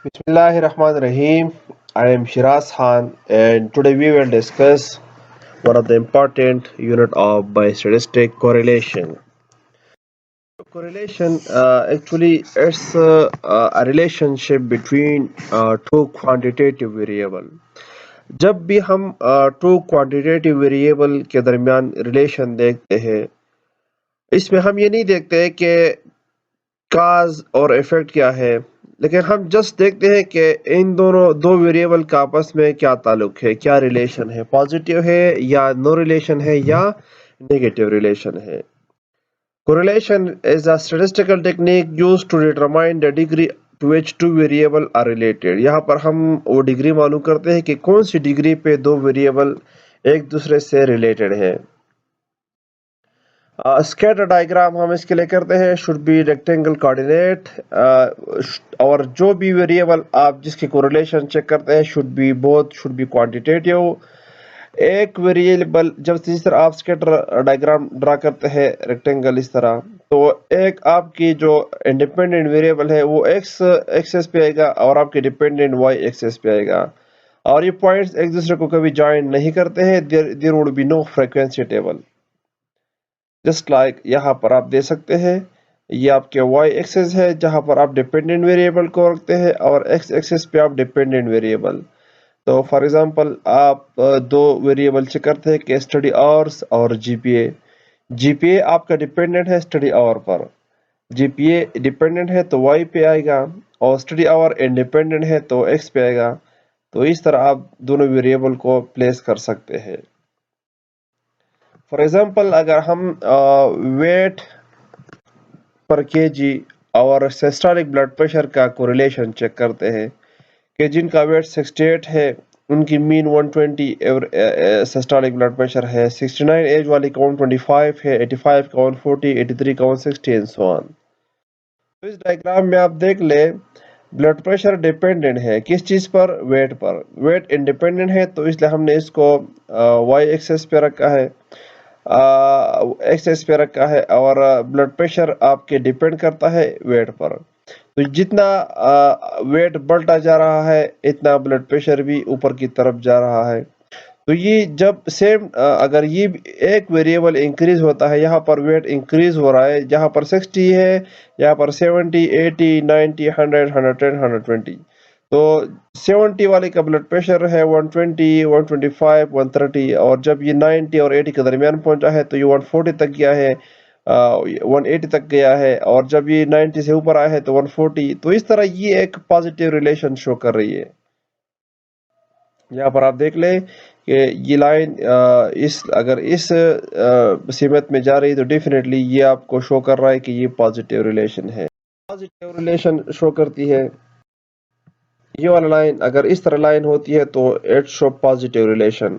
Bismillahirrahmanirrahim. I am Shiraz Khan, and today we will discuss one of the important unit of biostatistic correlation. Correlation actually it's a relationship between two quantitative variable. जब भी हम to quantitative variable के दरमियान relation देखते हैं, इसमें हम ये नहीं देखते हैं कि काज और इफेक्ट क्या है, लेकिन हम जस्ट देखते हैं कि इन दोनों दो वेरिएबल का आपस में क्या ताल्लुक है, क्या रिलेशन है, पॉजिटिव है या नो रिलेशन है या नेगेटिव रिलेशन है। Correlation is a statistical technique used to determine the degree to which two variable are related. यहाँ पर हम वो डिग्री मालूम करते हैं कि कौन सी डिग्री पे दो वेरिएबल एक दूसरे से रिलेटेड है। स्कैटर डायग्राम हम इसके लिए करते हैं शुड बी रेक्टेंगल कोऑर्डिनेट, और जो भी वेरिएबल आप जिसकी कोरिलेशन चेक करते हैं शुड बी क्वांटिटेटिव। एक वेरिएबल जब जिस तरह आप स्कैटर डायग्राम ड्रा करते हैं रेक्टेंगल इस तरह, तो एक आपकी जो इंडिपेंडेंट वेरिएबल है वो एक्स एक्सेस पे आएगा और आपके डिपेंडेंट वाई एक्सेस पे आएगा, और ये पॉइंट्स एक दूसरे को कभी ज्वाइन नहीं करते हैं। There would be no frequency table. Just like यहाँ पर आप दे सकते हैं, ये आपके वाई एक्सेस है जहाँ पर आप डिपेंडेंट वेरिएबल को रखते हैं और एक्स एक्सेस पे आप डिपेंडेंट वेरिएबल। तो फॉर एग्जांपल आप दो वेरिएबल चेक करते हैं कि स्टडी आवर्स और जीपीए। जीपीए आपका डिपेंडेंट है स्टडी आवर पर, जीपीए डिपेंडेंट है तो वाई पे आएगा, और स्टडी आवर इंडिपेंडेंट है तो एक्स पे आएगा। तो इस तरह आप दोनों वेरिएबल को प्लेस कर सकते हैं। फॉर एग्जांपल अगर हम वेट पर केजी और सिस्टोलिक ब्लड प्रेशर का कोरिलेशन चेक करते हैं कि जिनका वेट 68 है उनकी मीन 120 सिस्टोलिक ब्लड प्रेशर है, 69 एज वाली का 125 है, 85 का 140, 83 का 160 एंड सो ऑन। तो इस डायग्राम में आप देख ले, ब्लड प्रेशर डिपेंडेंट है किस चीज पर, वेट पर। वेट इंडिपेंडेंट है तो इसलिए हमने इसको वाई एक्सेस पे रखा है, एक्सेस पे रखा है, और ब्लड प्रेशर आपके डिपेंड करता है वेट पर। तो जितना वेट बढ़ता जा रहा है इतना ब्लड प्रेशर भी ऊपर की तरफ जा रहा है। तो ये जब सेम अगर ये एक वेरिएबल इंक्रीज होता है, यहाँ पर वेट इंक्रीज हो रहा है, जहाँ पर 60 है यहाँ पर 70, 80, 90, 100, 110, 120। तो 70 वाले का ब्लड प्रेशर है 120, 125, 130, और जब ये 90 और 80 के दरमियान पहुंचा है तो ये 140 तक गया है, 180 तक गया है, और जब ये 90 से ऊपर आया है तो 140। तो इस तरह ये एक पॉजिटिव रिलेशन शो कर रही है। यहाँ पर आप देख लें कि ये लाइन इस अगर इस सीमत में जा रही है तो डेफिनेटली ये आपको शो कर रहा है कि ये पॉजिटिव रिलेशन है, पॉजिटिव रिलेशन शो करती है। ये वाला लाइन अगर इस तरह लाइन होती है तो इट शो पॉजिटिव रिलेशन,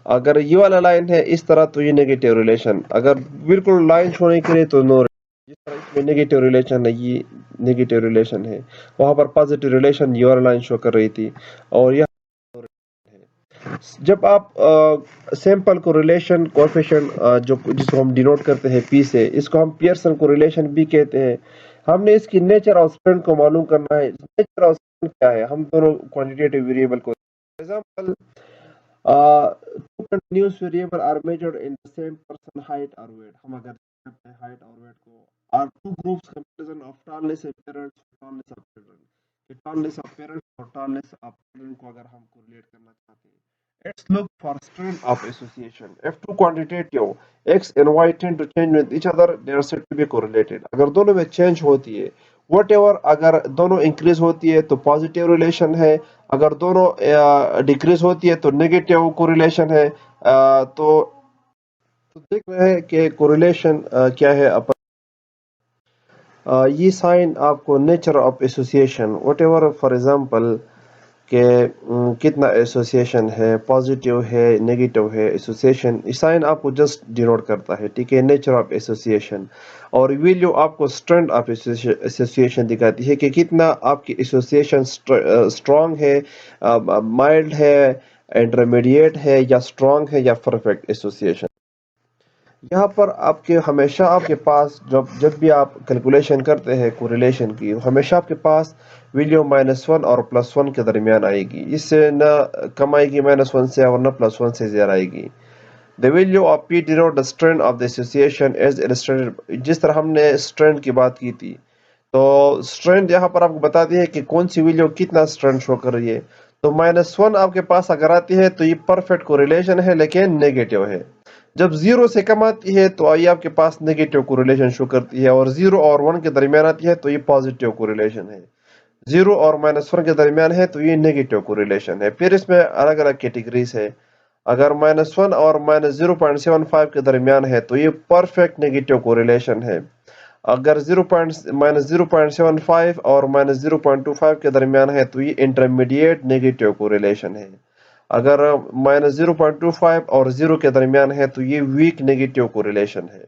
अगर ये वाला लाइन है इस तरह तो ये नेगेटिव रिलेशन, अगर बिल्कुल लाइन छोड़ने के लिए तो नो। जिस तरह इसमें नेगेटिव रिलेशन है ये नेगेटिव रिलेशन है, वहां पर पॉजिटिव रिलेशन ये वाला लाइन शो कर रही थी, और यह जब आप सैंपल कोरिलेशन कोएफिशिएंट जो जिसको हम डिनोट करते हैं पी से, इसको हम पियर्सन कोरिलेशन भी कहते हैं। हमने इसकी नेचर ऑफ स्प्रेड को मालूम करना है। नेचर ऑफ स्प्रेड क्या है, हम दोनों क्वांटिटेटिव वेरिएबल को, for example two continuous variable are measured in the same person height or weight। हम अगर करते हैं हाइट और वेट को, और two groups comparison of tallness of parents, tallness of children, कि टॉलनेस ऑफ पेरेंट्स और टॉलनेस ऑफ चिल्ड्रन को अगर हम कोरिलेट करना चाहते हैं, let's look for strength of association। If two quantitative x and y tend to change with each other, they are said to be correlated। अगर दोनों में चेंज होती है whatever, अगर दोनों इंक्रीज होती है तो पॉजिटिव रिलेशन है, अगर दोनों डिक्रीज होती है तो नेगेटिव कोरिलेशन है। तो देख रहे हैं कि कोरिलेशन क्या है। ये साइन आपको nature of association whatever, for example कि कितना एसोसिएशन है, पॉजिटिव है नेगेटिव है, एसोसिएशन साइन आपको जस्ट डिनोट करता है, ठीक है, नेचर ऑफ एसोसिएशन। और वैल्यू आपको स्ट्रेंथ ऑफ एसोसिएशन दिखाती है कि कितना आपकी एसोसिएशन स्ट्रांग है, माइल्ड है, इंटरमीडिएट है, या स्ट्रांग है, या परफेक्ट एसोसिएशन। यहाँ पर आपके हमेशा आपके पास जब भी आप कैलकुलेशन करते हैं कोरिलेशन की, हमेशा आपके पास वैल्यू -1 और +1 के दरमियान आएगी। इससे न कम आएगी -1 से और न +1 से ज़्यादा आएगी। The value of P denote the strength of the association as illustrated. जिस तरह हमने स्ट्रेंथ की बात की थी, तो स्ट्रेंथ यहाँ पर आपको बताती है कि कौन सी वैल्यू कितना स्ट्रेंथ शो कर रही है। तो -1 आपके पास अगर आती है तो ये परफेक्ट कोरिलेशन है, लेकिन नेगेटिव है। जब 0 से कम आती है तो ये आपके पास नेगेटिव कोरिलेशन शो करती है, और 0 और 1 के दरमियान आती है तो ये पॉजिटिव कोरिलेशन है। 0 और -1 के दरमियान है तो ये नेगेटिव कोरिलेशन है। फिर इसमें अलग अलग कैटेगरीज है। अगर -1 और -0.75 के दरमियान है तो ये परफेक्ट नेगेटिव कोरिलेशन है। अगर -0.75 और -0.25 के दरमियान है तो ये इंटरमीडिएट नेगेटिव कोरिलेशन है। अगर -0.25 और 0 के दरमियान है तो ये वीक नेगेटिव कोरिलेशन है।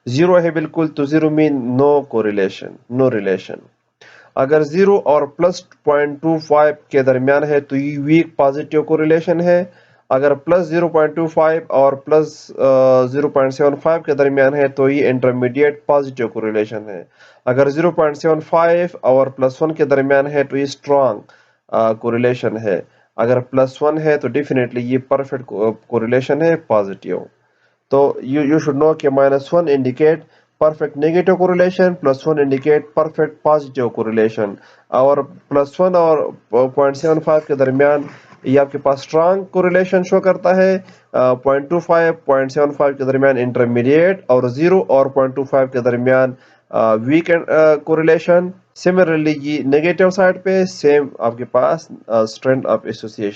0 है बिल्कुल तो 0 mean no correlation, no relation. अगर 0 और +0.25 के दरमियान है तो ये वीक पॉजिटिव कोरिलेशन है। अगर +0.25 और +0.75 के दरमियान है तो ये इंटरमीडिएट पॉजिटिव कोरिलेशन है। अगर 0.75 और +1 के दरमियान है तो ये स्ट्रॉन्ग कोरिलेशन है। अगर +1 है तो डेफिनेटली ये परफेक्ट कोरिलेशन है, पॉजिटिव। तो you should know कि -1 indicate perfect negative correlation, +1 indicate perfect positive correlation, और +1 और 0.75 के दरमियान ये आपके पास स्ट्रॉन्ग कोरिलेशन शो करता है। 0.25 0.75 के दरमियान इंटरमीडिएट, और 0 और 0.25 के दरमियान वीक कोरिलेशन। सिमिलरली ये नेगेटिव साइड पे सेम आपके पास strength of association.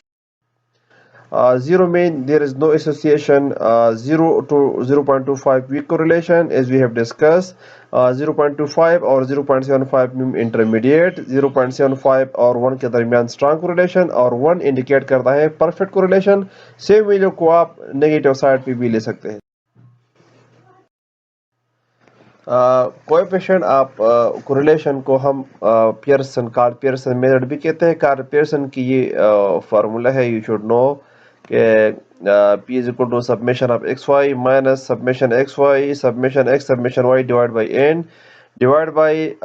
0 mean there is no association. 0 to 0.25 weak correlation, as we have discussed. 0.25 और 0.75 mean intermediate, 0.75 और 1 के दरमियान strong correlation, और 1 indicate करता है perfect correlation। सेम वैल्यू को आप नेगेटिव साइड पे भी ले सकते हैं। कोएफिशिएंट आप कोरिलेशन को हम पियर्सन मेथड भी कहते हैं। कार्ल पियर्सन की ये फार्मूला है, यू शुड नो कि P is equal to summation of xy minus summation xy summation x summation y divided by n divided by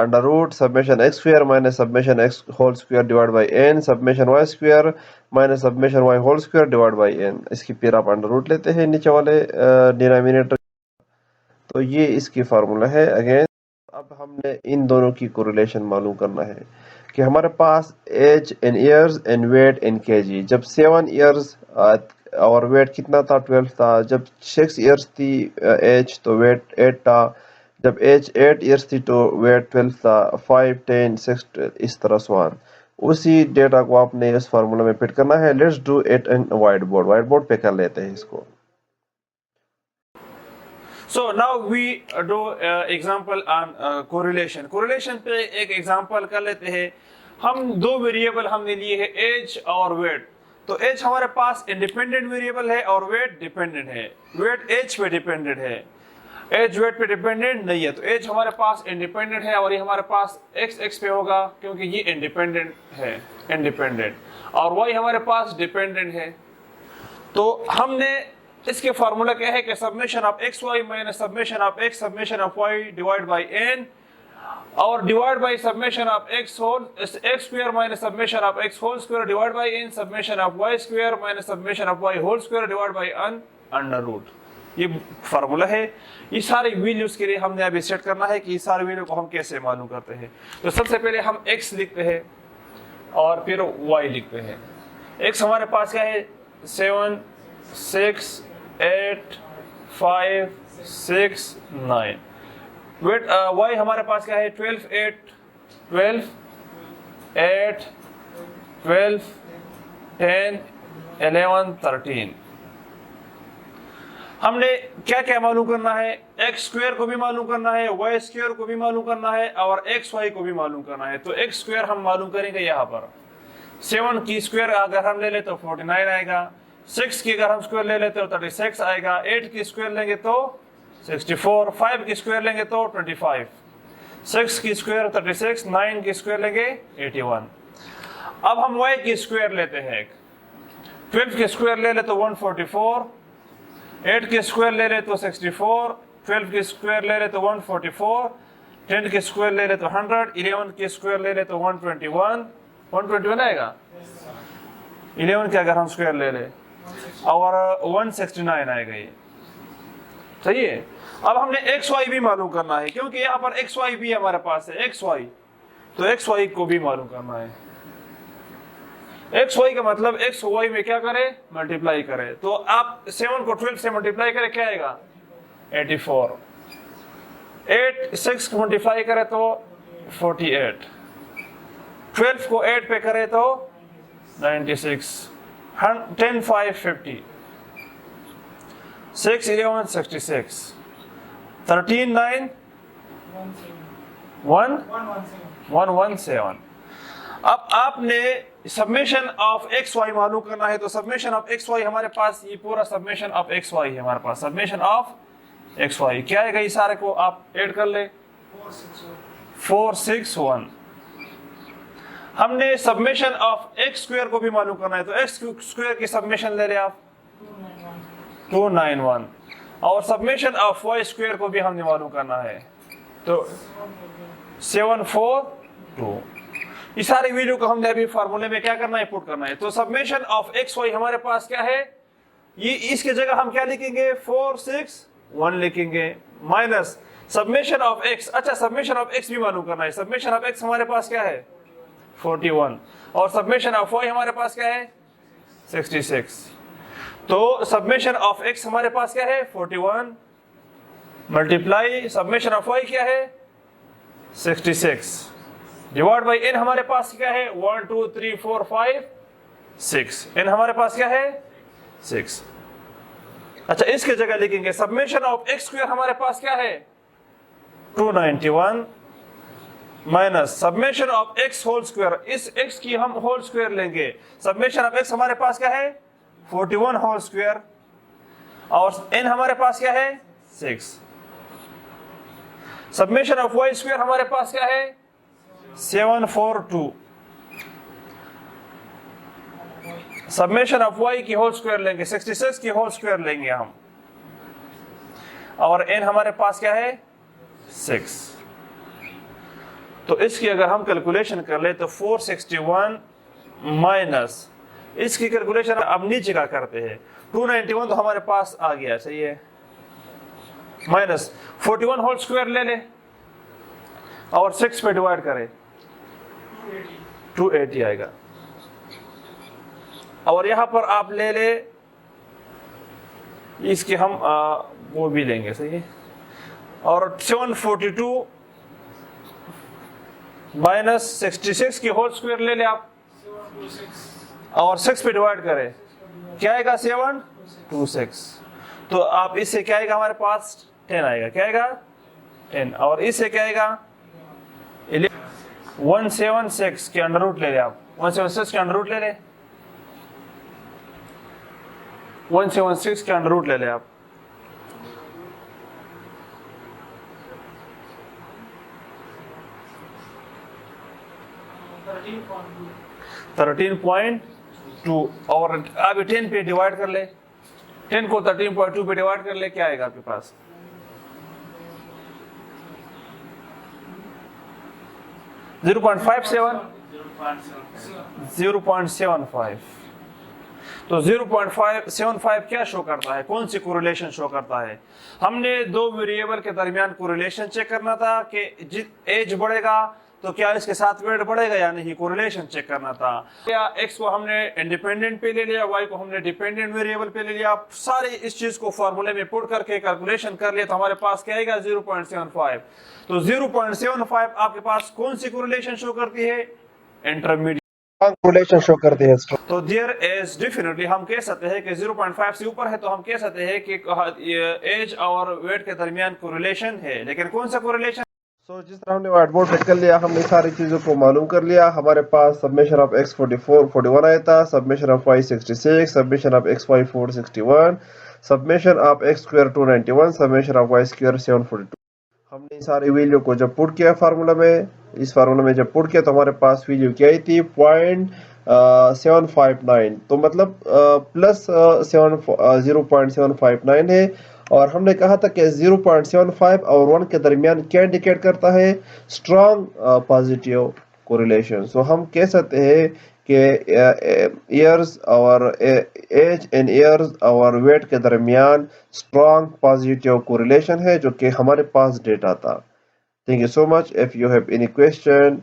under root summation x square minus summation x whole square divided by n summation y square minus summation y whole square divided by n। इसकी फिर आप under root लेते हैं नीचे वाले denominator. तो ये इसकी फार्मूला है। अगेन अब हमने इन दोनों की कोरिलेशन मालूम करना है कि हमारे पास age in years and weight in KG. जब 7 ईयर्स और वेट कितना था, 12 था। जब 6 ईयर्स थी एज तो वेट 8 था। जब एज 8 ईयर्स थी तो वेट 12 था। 5 10 6 इस तरह सवाल। उसी डेटा को आपने इस फार्मूला में फिट करना है। Let's do it in white board पे कर लेते हैं इसको। So now we do example on correlation. Correlation पे एक example कर लेते हैं। हम दो वेरिएबल हमने लिए है, एज और वेट। तो एज हमारे पास इंडिपेंडेंट वेरिएबल है और वेट डिपेंडेंट है। वेट एज पे डिपेंडेंट है, एज वेट पे डिपेंडेंट नहीं है। तो एज हमारे पास इंडिपेंडेंट है और ये हमारे पास एक्स पे होगा क्योंकि ये इंडिपेंडेंट है, इंडिपेंडेंट। और वाई हमारे पास डिपेंडेंट है। तो हमने इसके फार्मूला क्या है कि summation of X Y minus summation of X summation of Y divide by N, और divide by summation of X square minus summation of x whole square divide by N summation of Y square minus summation of Y whole square divide by N under root. ये formula है। ये सारे values के लिए हमने अभी set करना है कि ये सारे वैल्यू को हम कैसे मालूम करते हैं। तो सबसे पहले हम एक्स लिखते हैं और फिर वाई लिखते हैं। एक्स हमारे पास क्या है, 7 6 8 5 6 9। वेट वाई हमारे पास क्या है, 12 8 12 8 12 10 11 13। हमने क्या क्या मालूम करना है, एक्स स्क्वायर को भी मालूम करना है, वाई स्क्वायर को भी मालूम करना है और एक्स वाई को भी मालूम करना है। तो एक्स स्क्वायर हम मालूम करेंगे यहाँ पर। 7 की स्क्वायर अगर हम ले लेते तो 49 आएगा। 6 की अगर हम स्क्वायर ले लेते तो 36 आएगा। 8 की स्क्वायर लेंगे तो 64। 5 की स्क्वायर लेंगे तो 25। 6 की स्क्वायर 36। 9 की स्क्वायर लेंगे 81। अब हम y की स्क्वायर लेते हैं। 12 की स्क्वायर ले ले तो 144। 8 के स्क्वायर ले ले तो 64, 12 के स्क्वायर ले ले तो 144, 10 के स्क्वायर ले ले तो 100, 11 के स्क्वायर ले ले तो 121 आएगा। 11 के अगर हम स्क्वायर ले ले और 169 आएगा ये, सही है। अब हमने एक्स वाई भी मालूम करना है, क्योंकि यहाँ पर एक्स वाई भी हमारे पास है, एक्स वाई, तो एक्स वाई को भी मालूम करना है। एक्स वाई का मतलब एक्स वाई में क्या करे, मल्टीप्लाई करे। तो आप 7 को 12 से मल्टीप्लाई करें, क्या आएगा 84, 8 6 को मल्टीप्लाई करे तो 48, 12 को 8 पे करे तो 96, 10 5 50, 6 11 66, 13 9 117। अब आपने समेशन ऑफ एक्स वाई मालूम करना है, तो समेशन ऑफ एक्स वाई हमारे पास ये पूरा समेशन ऑफ एक्स वाई है हमारे पास। समेशन ऑफ एक्स वाई क्या है, ये सारे को आप ऐड कर ले, 461। हमने समेशन ऑफ एक्स स्क्वायर को भी मालूम करना है, तो एक्स स्क्वायर की समेशन ले ले आप 291, और समेशन ऑफ वाई स्क्वायर को भी हमने मालूम करना है, तो 742। इस सारी वैल्यू को हमने अभी फार्मूले में क्या करना है, पुट करना है। तो समेशन ऑफ एक्स वाई हमारे पास क्या है, ये इसके जगह हम क्या लिखेंगे 461 लिखेंगे, माइनस समेशन ऑफ एक्स। अच्छा, समेशन ऑफ एक्स भी मालूम करना है। समेशन ऑफ एक्स हमारे पास क्या है 41, और समेशन ऑफ वाई हमारे पास क्या है 66। तो समेशन ऑफ एक्स हमारे पास क्या है 41 मल्टीप्लाई समेशन ऑफ वाई क्या है 66 डिवाइड बाई एन हमारे पास क्या है 1 2 3 4 5 6, एन हमारे पास क्या है 6। अच्छा, इसके जगह लिखेंगे समेशन ऑफ एक्स स्क्वायर हमारे पास क्या है 291 minus summation of x whole square, इस एक्स की हम होल स्क्वायर लेंगे। समेशन ऑफ एक्स हमारे पास क्या है 41 होल स्क्वायर, और एन हमारे पास क्या है 6। समेशन ऑफ वाई स्क्वायर हमारे पास क्या है 742। समेशन ऑफ वाई की होल स्क्वायर लेंगे 66 की होल स्क्वायर लेंगे हम, और एन हमारे पास क्या है 6। तो इसकी अगर हम कैलकुलेशन कर ले तो 461 माइनस इसकी कैलकुलेशन अब नीचे का करते हैं 291 तो हमारे पास आ गया, सही है, माइनस 41 होल स्क्वायर ले ले और 6 पे डिवाइड करें 280 आएगा, और यहां पर आप ले ले इसके हम वो भी लेंगे, सही है, और 742 माइनस 66 की होल स्क्वायर ले ले आप और 6 पे डिवाइड करें, क्या आएगा 726। तो आप इससे क्या आएगा हमारे पास 10 आएगा, क्या आएगा 10, और इससे क्या आएगा 176 के अंडर रूट ले ले आप, 176 के अंडर रूट ले ले, 176 के अंडर रूट ले ले आप, थर्टीन पॉइंट 2, और अब 10 पे डिवाइड कर ले, 10 को 13.2 पे डिवाइड कर ले, क्या आएगा आपके पास 0.57 0.75। तो 0.75 क्या शो करता है, कौन सी कोरिलेशन शो करता है। हमने दो वेरिएबल के दरमियान कोरिलेशन चेक करना था कि एज बढ़ेगा तो क्या इसके साथ वेट बढ़ेगा या नहीं, कोरिलेशन चेक करना था। क्या एक्स को हमने इंडिपेंडेंट पे ले लिया, वाई को हमने डिपेंडेंट वेरिएबल पे ले लिया, आप सारे इस चीज को फॉर्मूले में पुट करके कैलकुलेशन कर लिया, तो हमारे पास क्या आएगा 0.75। तो 0.75 आपके पास कौन सी कोरिलेशन शो करती है, इंटरमीडिएट कोरिलेशन शो करती है। तो देयर इज डेफिनेटली हम कह सकते हैं कि 0.5 से ऊपर है तो हम कह सकते हैं कि एज और वेट के दरमियान कोरिलेशन है, लेकिन कौन सा कोरिलेशन। जिस तरह हमने व्हाइट बोर्ड पे कर लिया, हमने सारी चीजों को मालूम कर लिया। हमारे पास सबमिशन ऑफ x 41 आया था, submission of y 66, submission of xy 461, submission of x square 291, submission of y square 742। हमने सारी वैल्यू को जब पुट किया फार्मूला में, इस फार्मूला में जब पुट किया तो हमारे पास वैल्यू क्या आई थी 759, तो मतलब प्लस 0.759 है। और हमने कहा था कि 0.75 और 1 के दरमियान क्या इंडिकेट करता है? Strong positive correlation. सो हम कह सकते हैं कि ईयर्स और एज एंड ईयर्स और वेट के दरमियान स्ट्रॉन्ग पॉजिटिव कोरिलेशन है, जो कि हमारे पास डेटा था। Thank you so much. If you have any question,